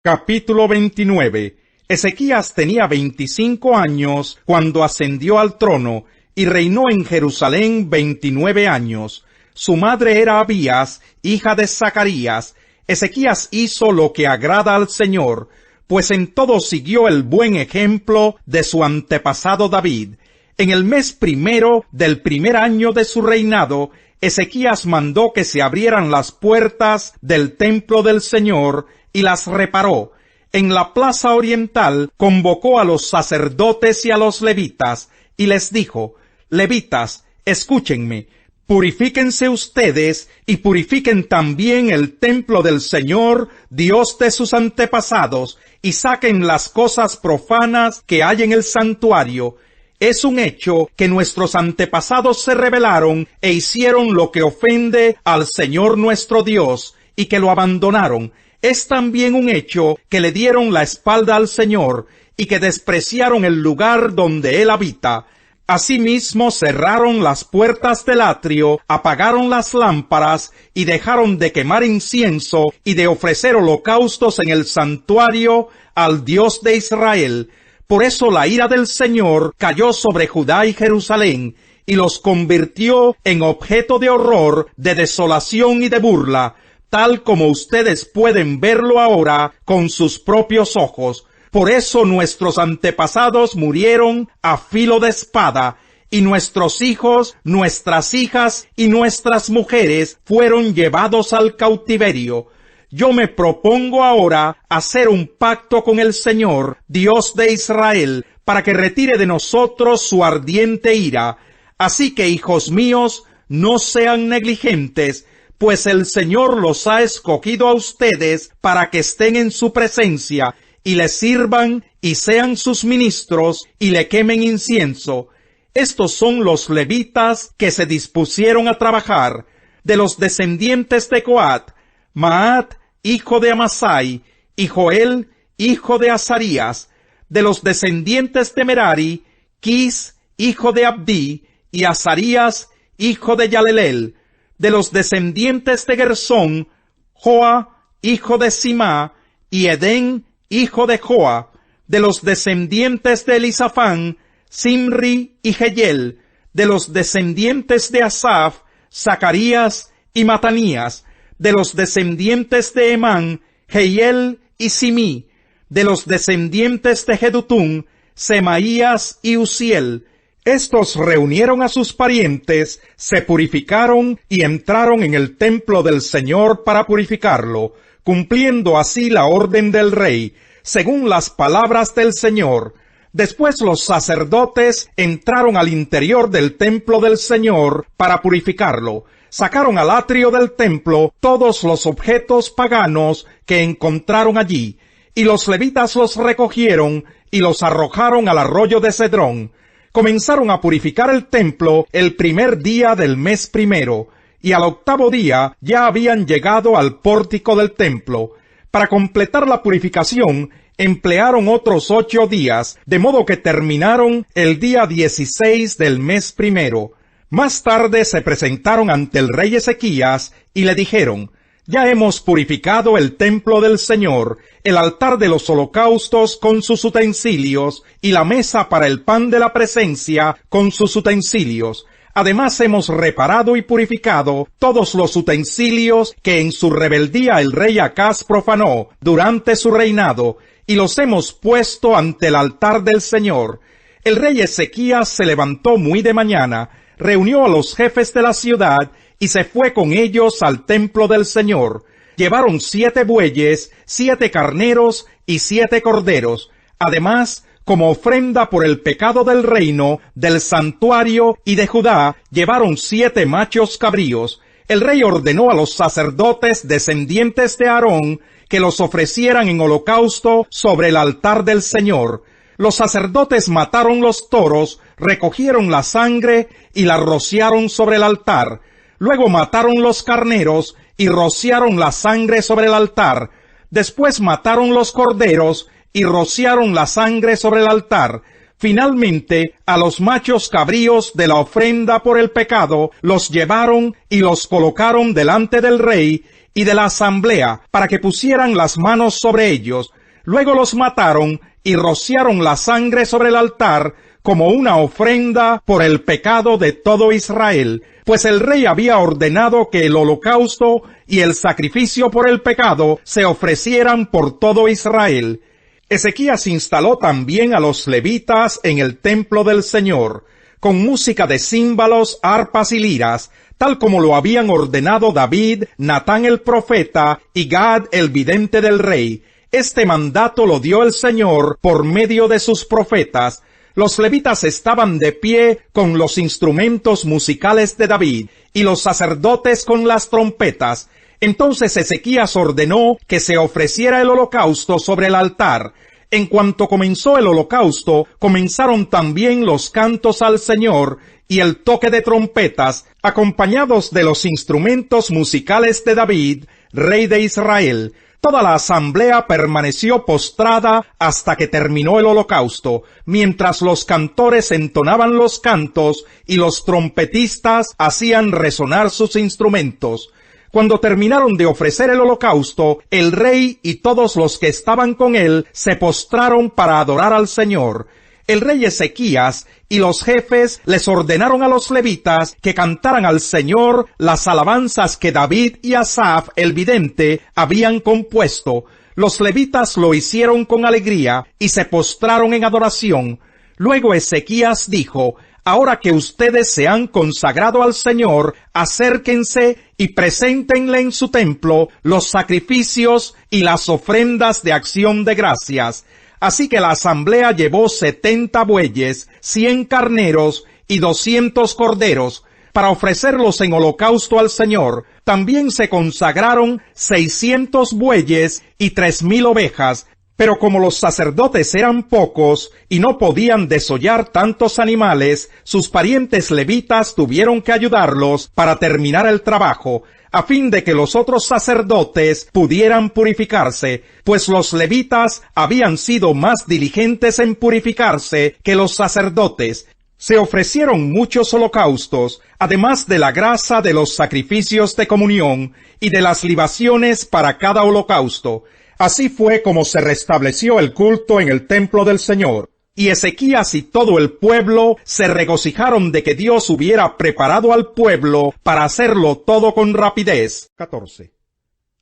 Capítulo 29. Ezequías tenía 25 años cuando ascendió al trono y reinó en Jerusalén 29 años. Su madre era Abías, hija de Zacarías. Ezequías hizo lo que agrada al Señor, pues en todo siguió el buen ejemplo de su antepasado David. En el mes primero del primer año de su reinado, Ezequías mandó que se abrieran las puertas del templo del Señor y las reparó. En la plaza oriental convocó a los sacerdotes y a los levitas, y les dijo: Levitas, escúchenme, purifíquense ustedes y purifiquen también el templo del Señor, Dios de sus antepasados, y saquen las cosas profanas que hay en el santuario. Es un hecho que nuestros antepasados se rebelaron e hicieron lo que ofende al Señor nuestro Dios, y que lo abandonaron. Es también un hecho que le dieron la espalda al Señor, y que despreciaron el lugar donde Él habita. Asimismo cerraron las puertas del atrio, apagaron las lámparas, y dejaron de quemar incienso y de ofrecer holocaustos en el santuario al Dios de Israel. Por eso la ira del Señor cayó sobre Judá y Jerusalén, y los convirtió en objeto de horror, de desolación y de burla, tal como ustedes pueden verlo ahora con sus propios ojos. Por eso nuestros antepasados murieron a filo de espada, y nuestros hijos, nuestras hijas y nuestras mujeres fueron llevados al cautiverio. Yo me propongo ahora hacer un pacto con el Señor, Dios de Israel, para que retire de nosotros su ardiente ira. Así que, hijos míos, no sean negligentes, pues el Señor los ha escogido a ustedes para que estén en su presencia, y le sirvan y sean sus ministros, y le quemen incienso. Estos son los levitas que se dispusieron a trabajar. De los descendientes de Coat: Maat, hijo de Amasai, y Joel, hijo de Azarías. De los descendientes de Merari: Quis, hijo de Abdí, y Azarías, hijo de Yalelel. De los descendientes de Gersón: Joa, hijo de Simá, y Edén, hijo de Joa. De los descendientes de Elisafán: Simri y Jeyel. De los descendientes de Asaf: Zacarías y Matanías. De los descendientes de Emán: Jehiel y Simí. De los descendientes de Jedutún: Semaías y Uziel. Estos reunieron a sus parientes, se purificaron y entraron en el templo del Señor para purificarlo, cumpliendo así la orden del rey, según las palabras del Señor. Después los sacerdotes entraron al interior del templo del Señor para purificarlo. Sacaron al atrio del templo todos los objetos paganos que encontraron allí, y los levitas los recogieron y los arrojaron al arroyo de Cedrón. Comenzaron a purificar el templo el primer día del mes primero, y al octavo día ya habían llegado al pórtico del templo. Para completar la purificación, emplearon otros 8 días, de modo que terminaron el día 16 del mes primero. Más tarde se presentaron ante el rey Ezequías y le dijeron: Ya hemos purificado el templo del Señor, el altar de los holocaustos con sus utensilios, y la mesa para el pan de la presencia con sus utensilios. Además hemos reparado y purificado todos los utensilios que en su rebeldía el rey Acaz profanó durante su reinado, y los hemos puesto ante el altar del Señor. El rey Ezequías se levantó muy de mañana, reunió a los jefes de la ciudad, y se fue con ellos al templo del Señor. Llevaron 7 bueyes, 7 carneros y 7 corderos. Además, como ofrenda por el pecado del reino, del santuario y de Judá, llevaron 7 machos cabríos. El rey ordenó a los sacerdotes descendientes de Aarón que los ofrecieran en holocausto sobre el altar del Señor. Los sacerdotes mataron los toros, recogieron la sangre y la rociaron sobre el altar. Luego mataron los carneros y rociaron la sangre sobre el altar. Después mataron los corderos y rociaron la sangre sobre el altar. Finalmente, a los machos cabríos de la ofrenda por el pecado los llevaron y los colocaron delante del rey, y de la asamblea para que pusieran las manos sobre ellos. Luego los mataron y rociaron la sangre sobre el altar como una ofrenda por el pecado de todo Israel, pues el rey había ordenado que el holocausto y el sacrificio por el pecado se ofrecieran por todo Israel. Ezequías instaló también a los levitas en el templo del Señor, con música de címbalos, arpas y liras, tal como lo habían ordenado David, Natán el profeta y Gad el vidente del rey. Este mandato lo dio el Señor por medio de sus profetas. Los levitas estaban de pie con los instrumentos musicales de David, y los sacerdotes con las trompetas. Entonces Ezequías ordenó que se ofreciera el holocausto sobre el altar. En cuanto comenzó el holocausto, comenzaron también los cantos al Señor y el toque de trompetas, acompañados de los instrumentos musicales de David, rey de Israel. Toda la asamblea permaneció postrada hasta que terminó el holocausto, mientras los cantores entonaban los cantos y los trompetistas hacían resonar sus instrumentos. Cuando terminaron de ofrecer el holocausto, el rey y todos los que estaban con él se postraron para adorar al Señor. El rey Ezequías y los jefes les ordenaron a los levitas que cantaran al Señor las alabanzas que David y Asaf, el vidente, habían compuesto. Los levitas lo hicieron con alegría y se postraron en adoración. Luego Ezequías dijo: «Ahora que ustedes se han consagrado al Señor, acérquense y preséntenle en su templo los sacrificios y las ofrendas de acción de gracias». Así que la asamblea llevó 70 bueyes, 100 carneros y 200 corderos para ofrecerlos en holocausto al Señor. También se consagraron 600 bueyes y 3,000 ovejas. Pero como los sacerdotes eran pocos y no podían desollar tantos animales, sus parientes levitas tuvieron que ayudarlos para terminar el trabajo, a fin de que los otros sacerdotes pudieran purificarse, pues los levitas habían sido más diligentes en purificarse que los sacerdotes. Se ofrecieron muchos holocaustos, además de la grasa de los sacrificios de comunión y de las libaciones para cada holocausto. Así fue como se restableció el culto en el templo del Señor. Y Ezequías y todo el pueblo se regocijaron de que Dios hubiera preparado al pueblo para hacerlo todo con rapidez. 14.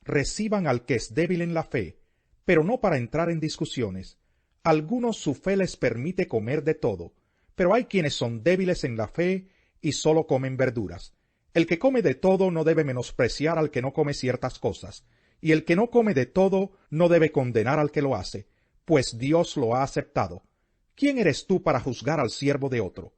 Reciban al que es débil en la fe, pero no para entrar en discusiones. Algunos su fe les permite comer de todo, pero hay quienes son débiles en la fe y solo comen verduras. El que come de todo no debe menospreciar al que no come ciertas cosas, y el que no come de todo no debe condenar al que lo hace, pues Dios lo ha aceptado. ¿Quién eres tú para juzgar al siervo de otro?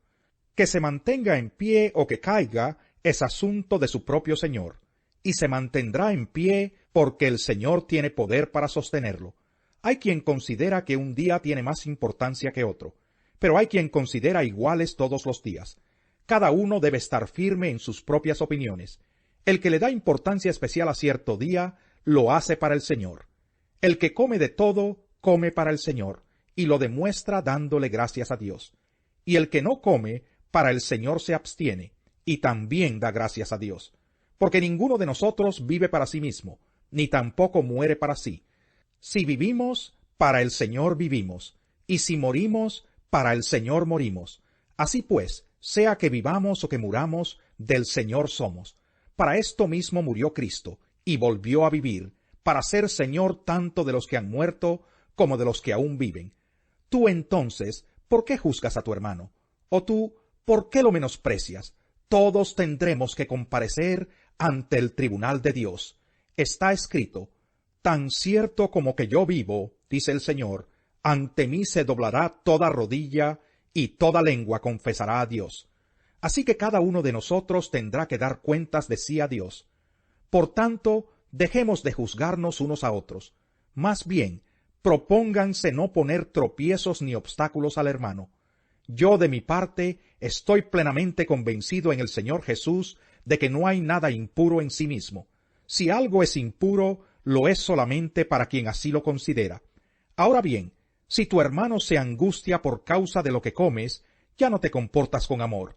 Que se mantenga en pie o que caiga es asunto de su propio Señor, y se mantendrá en pie porque el Señor tiene poder para sostenerlo. Hay quien considera que un día tiene más importancia que otro, pero hay quien considera iguales todos los días. Cada uno debe estar firme en sus propias opiniones. El que le da importancia especial a cierto día, lo hace para el Señor. El que come de todo, come para el Señor, y lo demuestra dándole gracias a Dios. Y el que no come, para el Señor se abstiene, y también da gracias a Dios. Porque ninguno de nosotros vive para sí mismo, ni tampoco muere para sí. Si vivimos, para el Señor vivimos, y si morimos, para el Señor morimos. Así pues, sea que vivamos o que muramos, del Señor somos. Para esto mismo murió Cristo, y volvió a vivir, para ser Señor tanto de los que han muerto como de los que aún viven. Tú entonces, ¿por qué juzgas a tu hermano? O tú, ¿por qué lo menosprecias? Todos tendremos que comparecer ante el tribunal de Dios. Está escrito: tan cierto como que yo vivo, dice el Señor, ante mí se doblará toda rodilla y toda lengua confesará a Dios. Así que cada uno de nosotros tendrá que dar cuentas de sí a Dios. Por tanto, dejemos de juzgarnos unos a otros. Más bien, propónganse no poner tropiezos ni obstáculos al hermano. Yo, de mi parte, estoy plenamente convencido en el Señor Jesús de que no hay nada impuro en sí mismo. Si algo es impuro, lo es solamente para quien así lo considera. Ahora bien, si tu hermano se angustia por causa de lo que comes, ya no te comportas con amor.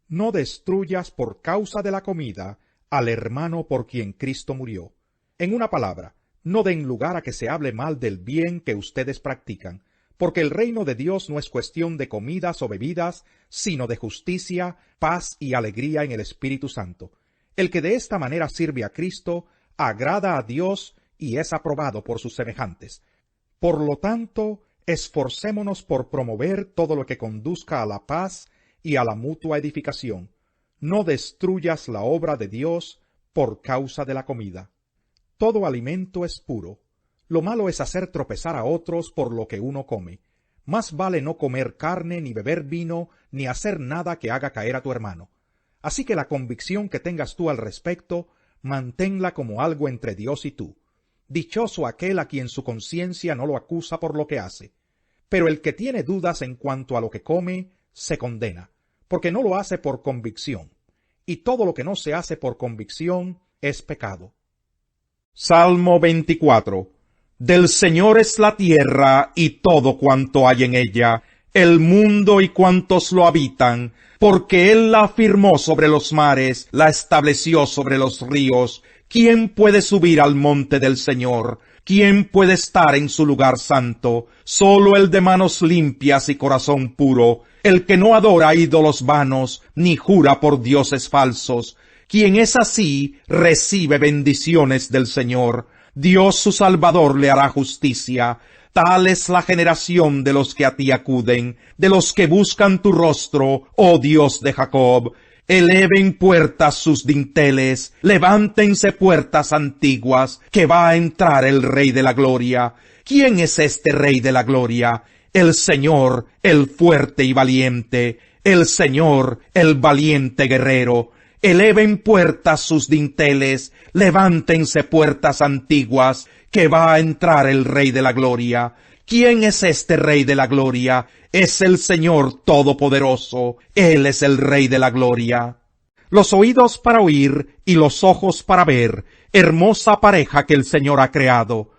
No destruyas por causa de la comida al hermano por quien Cristo murió. En una palabra, no den lugar a que se hable mal del bien que ustedes practican, porque el reino de Dios no es cuestión de comidas o bebidas, sino de justicia, paz y alegría en el Espíritu Santo. El que de esta manera sirve a Cristo, agrada a Dios y es aprobado por sus semejantes. Por lo tanto, esforcémonos por promover todo lo que conduzca a la paz y a la mutua edificación. No destruyas la obra de Dios por causa de la comida. Todo alimento es puro. Lo malo es hacer tropezar a otros por lo que uno come. Más vale no comer carne, ni beber vino, ni hacer nada que haga caer a tu hermano. Así que la convicción que tengas tú al respecto, manténla como algo entre Dios y tú. Dichoso aquel a quien su conciencia no lo acusa por lo que hace. Pero el que tiene dudas en cuanto a lo que come, se condena, porque no lo hace por convicción. Y todo lo que no se hace por convicción es pecado. Salmo 24. Del Señor es la tierra y todo cuanto hay en ella, el mundo y cuantos lo habitan, porque Él la afirmó sobre los mares, la estableció sobre los ríos. ¿Quién puede subir al monte del Señor? ¿Quién puede estar en su lugar santo? Solo el de manos limpias y corazón puro, el que no adora ídolos vanos, ni jura por dioses falsos. Quien es así, recibe bendiciones del Señor. Dios su Salvador le hará justicia. Tal es la generación de los que a ti acuden, de los que buscan tu rostro, oh Dios de Jacob. Eleven puertas sus dinteles, levántense puertas antiguas, que va a entrar el Rey de la Gloria. ¿Quién es este Rey de la Gloria? El Señor, el fuerte y valiente, el Señor, el valiente guerrero. Eleven puertas sus dinteles, levántense puertas antiguas, que va a entrar el Rey de la Gloria. ¿Quién es este Rey de la Gloria? Es el Señor Todopoderoso. Él es el Rey de la Gloria. Los oídos para oír y los ojos para ver, hermosa pareja que el Señor ha creado.